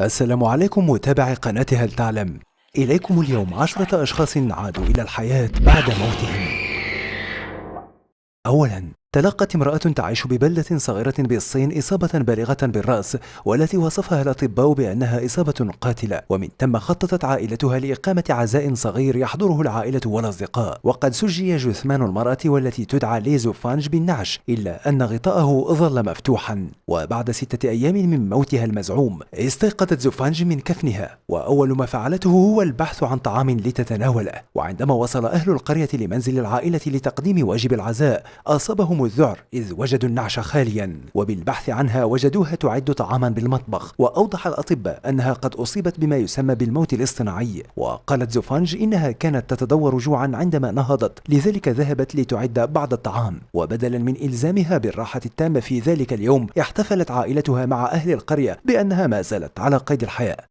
السلام عليكم متابعي قناة هل تعلم. إليكم اليوم 10 أشخاص عادوا إلى الحياة بعد موتهم. أولاً، تلقت امرأة تعيش ببلدة صغيرة بالصين إصابة بالغة بالرأس، والتي وصفها الأطباء بأنها إصابة قاتلة، ومن ثم خططت عائلتها لإقامة عزاء صغير يحضره العائلة والأصدقاء. وقد سجي جثمان المرأة والتي تدعى لي زوفانج بالنعش، إلا أن غطاءه ظل مفتوحا. وبعد 6 أيام من موتها المزعوم، استيقظت زوفانج من كفنها، وأول ما فعلته هو البحث عن طعام لتتناوله. وعندما وصل أهل القرية لمنزل العائلة لتقديم واجب العزاء، أصابهم الذعر إذ وجدوا النعش خاليا، وبالبحث عنها وجدوها تعد طعاما بالمطبخ. وأوضح الأطباء أنها قد أصيبت بما يسمى بالموت الاصطناعي. وقالت زوفانج إنها كانت تتضور جوعا عندما نهضت، لذلك ذهبت لتعد بعض الطعام. وبدلا من إلزامها بالراحة التامة في ذلك اليوم، احتفلت عائلتها مع أهل القرية بأنها ما زالت على قيد الحياة.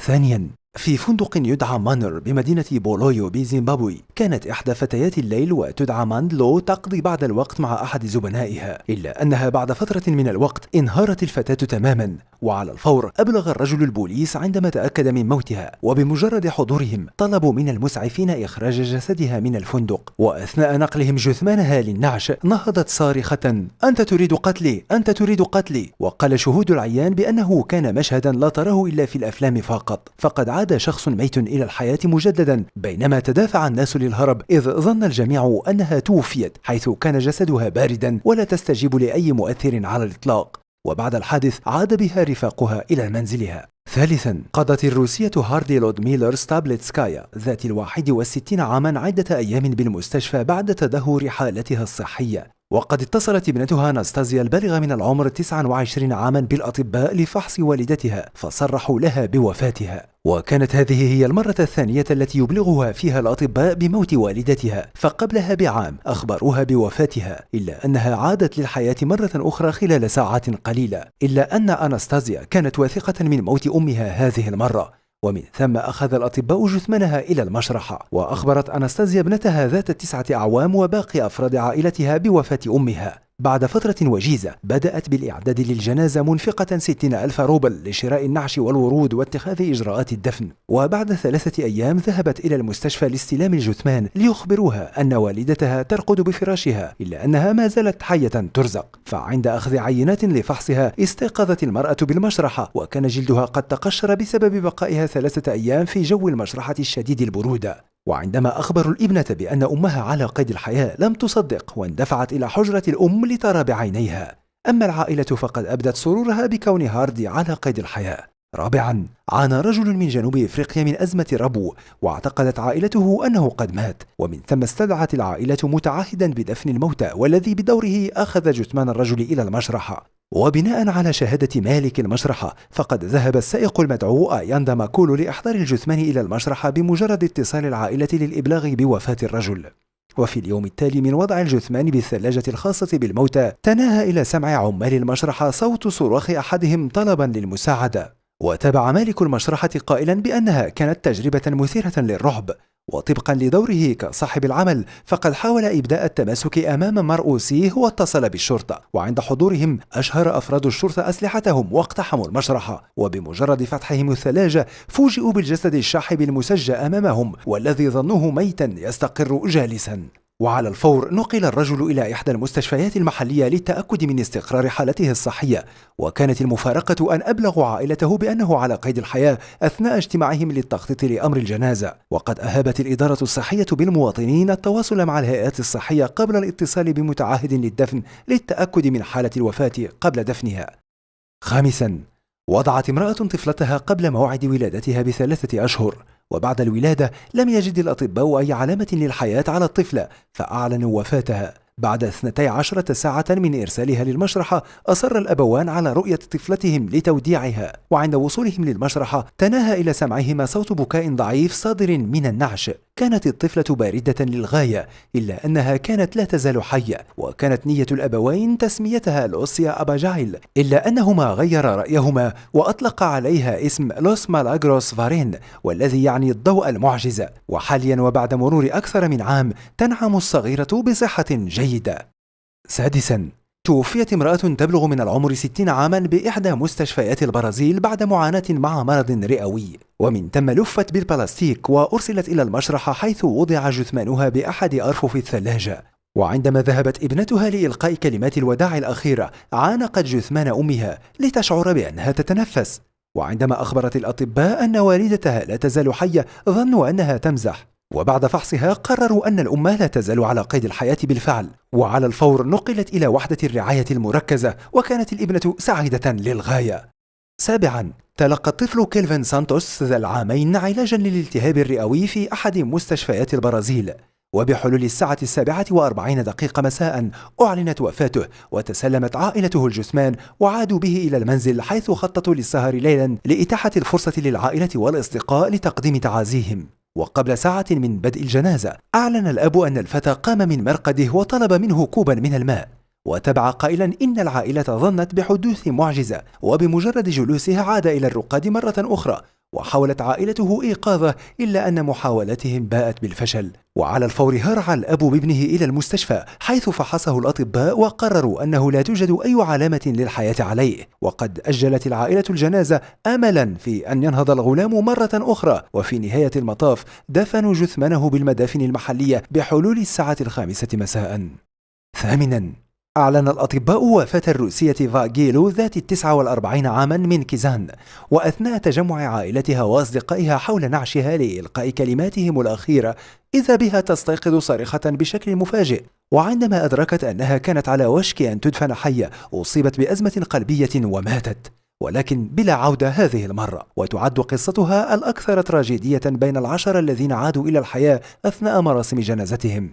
ثانيا، في فندق يدعى مانر بمدينة بولويو بزيمبابوي، كانت إحدى فتيات الليل وتدعى ماندلو تقضي بعض الوقت مع أحد زبنائها، إلا أنها بعد فترة من الوقت انهارت الفتاة تماما. وعلى الفور أبلغ الرجل البوليس عندما تأكد من موتها، وبمجرد حضورهم طلبوا من المسعفين إخراج جسدها من الفندق. وأثناء نقلهم جثمانها للنعش، نهضت صارخة: أنت تريد قتلي، أنت تريد قتلي. وقال شهود العيان بأنه كان مشهدا لا تراه إلا في الأفلام فقط، فقد عاد شخص ميت إلى الحياة مجددا بينما تدافع الناس للهرب، إذ ظن الجميع أنها توفيت، حيث كان جسدها باردا ولا تستجيب لأي مؤثر على الإطلاق. وبعد الحادث عاد بها رفاقها إلى منزلها. ثالثا، قضت الروسية هاردي لودميلر ستابلتسكايا ذات 61 عاما عدة أيام بالمستشفى بعد تدهور حالتها الصحية. وقد اتصلت ابنتها أناستازيا البالغة من العمر 29 عاما بالأطباء لفحص والدتها، فصرحوا لها بوفاتها. وكانت هذه هي المرة الثانية التي يبلغها فيها الأطباء بموت والدتها، فقبلها بعام أخبروها بوفاتها، إلا أنها عادت للحياة مرة أخرى خلال ساعات قليلة. إلا أن أناستازيا كانت واثقة من موت أمها هذه المرة، ومن ثم أخذ الأطباء جثمانها إلى المشرحة. وأخبرت أناستازيا ابنتها ذات 9 أعوام وباقي أفراد عائلتها بوفاة أمها. بعد فترة وجيزة بدأت بالإعداد للجنازة، منفقة 60,000 روبل لشراء النعش والورود واتخاذ إجراءات الدفن. وبعد 3 أيام ذهبت إلى المستشفى لاستلام الجثمان، ليخبروها أن والدتها ترقد بفراشها، إلا أنها ما زالت حية ترزق. فعند أخذ عينات لفحصها استيقظت المرأة بالمشرحة، وكان جلدها قد تقشر بسبب بقائها 3 أيام في جو المشرحة الشديد البرودة. وعندما أخبروا الابنة بأن أمها على قيد الحياة لم تصدق، واندفعت إلى حجرة الأم لترى بعينيها. أما العائلة فقد أبدت سرورها بكون هاردي على قيد الحياة. رابعا، عانى رجل من جنوب إفريقيا من أزمة ربو، واعتقدت عائلته أنه قد مات، ومن ثم استدعت العائلة متعهدا بدفن الموتى، والذي بدوره أخذ جثمان الرجل إلى المشرحة. وبناء على شهادة مالك المشرحة، فقد ذهب السائق المدعو أياندا ماكولو لإحضار الجثمان إلى المشرحة بمجرد اتصال العائلة للإبلاغ بوفاة الرجل. وفي اليوم التالي من وضع الجثمان بالثلاجة الخاصة بالموتى، تناهى إلى سمع عمال المشرحة صوت صراخ أحدهم طلبا للمساعدة. وتابع مالك المشرحة قائلا بأنها كانت تجربة مثيرة للرعب، وطبقا لدوره كصاحب العمل فقد حاول إبداء التماسك أمام مرؤوسيه واتصل بالشرطة. وعند حضورهم أشهر أفراد الشرطة أسلحتهم واقتحموا المشرحة، وبمجرد فتحهم الثلاجة فوجئوا بالجسد الشاحب المسجى أمامهم، والذي ظنوه ميتا يستقر جالسا. وعلى الفور نقل الرجل إلى إحدى المستشفيات المحلية للتأكد من استقرار حالته الصحية. وكانت المفارقة أن أبلغوا عائلته بأنه على قيد الحياة أثناء اجتماعهم للتخطيط لأمر الجنازة. وقد أهابت الإدارة الصحية بالمواطنين التواصل مع الهيئات الصحية قبل الاتصال بمتعهد للدفن للتأكد من حالة الوفاة قبل دفنها. خامسا، وضعت امرأة طفلتها قبل موعد ولادتها ب3 أشهر، وبعد الولادة لم يجد الأطباء أي علامة للحياة على الطفلة، فأعلنوا وفاتها. بعد 12 ساعة من إرسالها للمشرحة، أصر الأبوان على رؤية طفلتهم لتوديعها، وعند وصولهم للمشرحة تناهى إلى سمعهما صوت بكاء ضعيف صادر من النعش. كانت الطفلة باردة للغاية، إلا أنها كانت لا تزال حية، وكانت نية الأبوين تسميتها لوسيا أباجايل، إلا أنهما غير رأيهما وأطلق عليها اسم لوس مالاغروس فارين، والذي يعني الضوء المعجزة. وحاليا وبعد مرور أكثر من عام تنعم الصغيرة بصحة جيدة. سادسا، توفيت امرأة تبلغ من العمر 60 عاما بإحدى مستشفيات البرازيل بعد معاناة مع مرض رئوي، ومن ثم لفت بالبلاستيك وأرسلت إلى المشرحة حيث وضع جثمانها بأحد أرفف الثلاجة. وعندما ذهبت ابنتها لإلقاء كلمات الوداع الأخيرة عانقت جثمان أمها لتشعر بأنها تتنفس، وعندما أخبرت الأطباء أن والدتها لا تزال حية ظنوا أنها تمزح، وبعد فحصها قرروا أن الأم لا تزال على قيد الحياة بالفعل، وعلى الفور نقلت إلى وحدة الرعاية المركزة، وكانت الابنة سعيدة للغاية. سابعا، تلقى الطفل كيلفن سانتوس ذا العامين علاجا للالتهاب الرئوي في أحد مستشفيات البرازيل، وبحلول الساعة 7:40 مساء أعلنت وفاته، وتسلمت عائلته الجثمان وعادوا به إلى المنزل حيث خططوا للسهر ليلا لإتاحة الفرصة للعائلة والأصدقاء لتقديم تعازيهم. وقبل ساعة من بدء الجنازة أعلن الأب أن الفتى قام من مرقده وطلب منه كوبا من الماء، وتبع قائلا إن العائلة ظنت بحدوث معجزة، وبمجرد جلوسها عاد إلى الرقاد مرة أخرى، وحاولت عائلته إيقاظه إلا أن محاولتهم باءت بالفشل. وعلى الفور هرع الأب بابنه إلى المستشفى حيث فحصه الأطباء وقرروا أنه لا توجد أي علامة للحياة عليه، وقد أجلت العائلة الجنازة أملا في أن ينهض الغلام مرة أخرى، وفي نهاية المطاف دفنوا جثمانه بالمدافن المحلية بحلول الساعة 5 مساء. ثامنا، أعلن الأطباء وفاة الروسية فاغيلو ذات 49 عاما من كيزان، وأثناء تجمع عائلتها وأصدقائها حول نعشها لإلقاء كلماتهم الأخيرة إذا بها تستيقظ صارخة بشكل مفاجئ، وعندما أدركت أنها كانت على وشك أن تدفن حية أصيبت بأزمة قلبية وماتت، ولكن بلا عودة هذه المرة، وتعد قصتها الأكثر تراجيدية بين العشرة الذين عادوا إلى الحياة أثناء مراسم جنازتهم.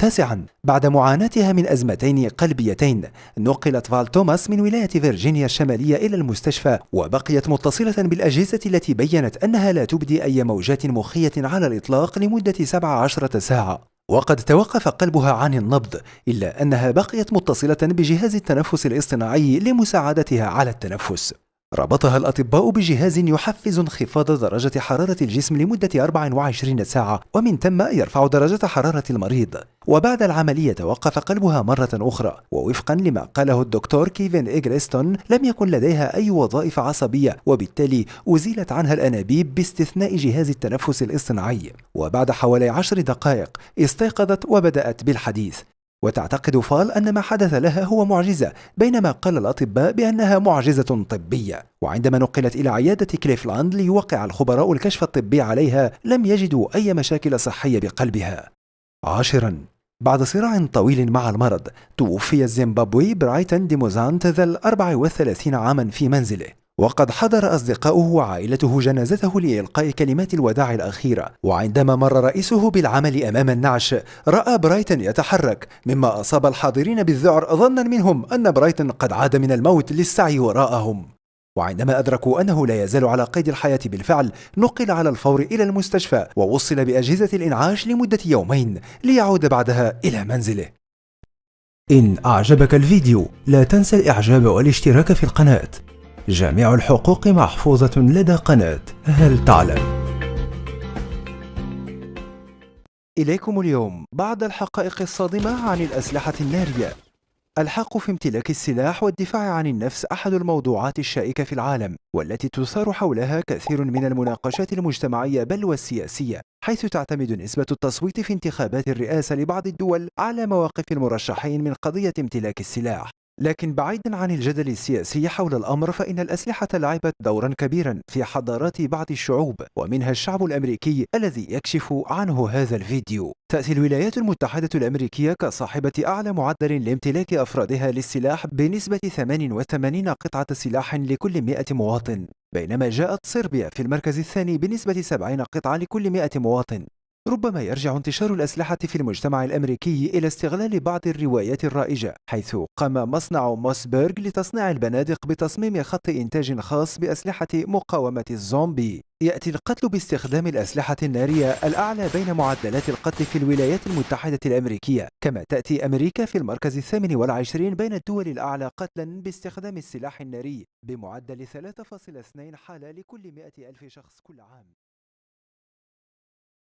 تاسعا، بعد معاناتها من أزمتين قلبيتين نقلت فال توماس من ولاية فيرجينيا الشمالية إلى المستشفى، وبقيت متصلة بالأجهزة التي بينت أنها لا تبدي أي موجات مخية على الإطلاق لمدة 17 ساعة، وقد توقف قلبها عن النبض، إلا أنها بقيت متصلة بجهاز التنفس الاصطناعي لمساعدتها على التنفس. ربطها الأطباء بجهاز يحفز انخفاض درجة حرارة الجسم لمدة 24 ساعة، ومن ثم يرفع درجة حرارة المريض، وبعد العملية توقف قلبها مرة أخرى، ووفقا لما قاله الدكتور كيفن إغريستون لم يكن لديها أي وظائف عصبية، وبالتالي أزيلت عنها الأنابيب باستثناء جهاز التنفس الاصطناعي، وبعد حوالي 10 دقائق استيقظت وبدأت بالحديث. وتعتقد فال أن ما حدث لها هو معجزة، بينما قال الأطباء بأنها معجزة طبية. وعندما نقلت إلى عيادة كليفلاند ليوقع الخبراء الكشف الطبي عليها لم يجدوا أي مشاكل صحية بقلبها. عاشرا، بعد صراع طويل مع المرض توفي الزيمبابوي برايتن ديموزانت ذا 34 عاما في منزله، وقد حضر أصدقاؤه وعائلته جنازته لإلقاء كلمات الوداع الأخيرة، وعندما مر رئيسه بالعمل أمام النعش رأى برايتن يتحرك، مما أصاب الحاضرين بالذعر ظنا منهم أن برايتن قد عاد من الموت للسعي وراءهم، وعندما أدركوا أنه لا يزال على قيد الحياة بالفعل نقل على الفور إلى المستشفى ووصل بأجهزة الإنعاش لمدة يومين ليعود بعدها إلى منزله. إن أعجبك الفيديو لا تنسى الإعجاب والاشتراك في القناة. جميع الحقوق محفوظة لدى قناة هل تعلم. إليكم اليوم بعض الحقائق الصادمة عن الأسلحة النارية. الحق في امتلاك السلاح والدفاع عن النفس أحد الموضوعات الشائكة في العالم، والتي تثار حولها كثير من المناقشات المجتمعية بل والسياسية، حيث تعتمد نسبة التصويت في انتخابات الرئاسة لبعض الدول على مواقف المرشحين من قضية امتلاك السلاح. لكن بعيدا عن الجدل السياسي حول الأمر، فإن الأسلحة لعبت دورا كبيرا في حضارات بعض الشعوب، ومنها الشعب الأمريكي الذي يكشف عنه هذا الفيديو. تأتي الولايات المتحدة الأمريكية كصاحبة أعلى معدل لامتلاك أفرادها للسلاح بنسبة 88 قطعة سلاح لكل 100 مواطن، بينما جاءت صربيا في المركز الثاني بنسبة 70 قطعة لكل 100 مواطن. ربما يرجع انتشار الأسلحة في المجتمع الأمريكي إلى استغلال بعض الروايات الرائجة، حيث قام مصنع موسبيرغ لتصنيع البنادق بتصميم خط إنتاج خاص بأسلحة مقاومة الزومبي. يأتي القتل باستخدام الأسلحة النارية الأعلى بين معدلات القتل في الولايات المتحدة الأمريكية، كما تأتي أمريكا في المركز 28 بين الدول الأعلى قتلا باستخدام السلاح الناري بمعدل 3.2 حالة لكل 100,000 شخص كل عام.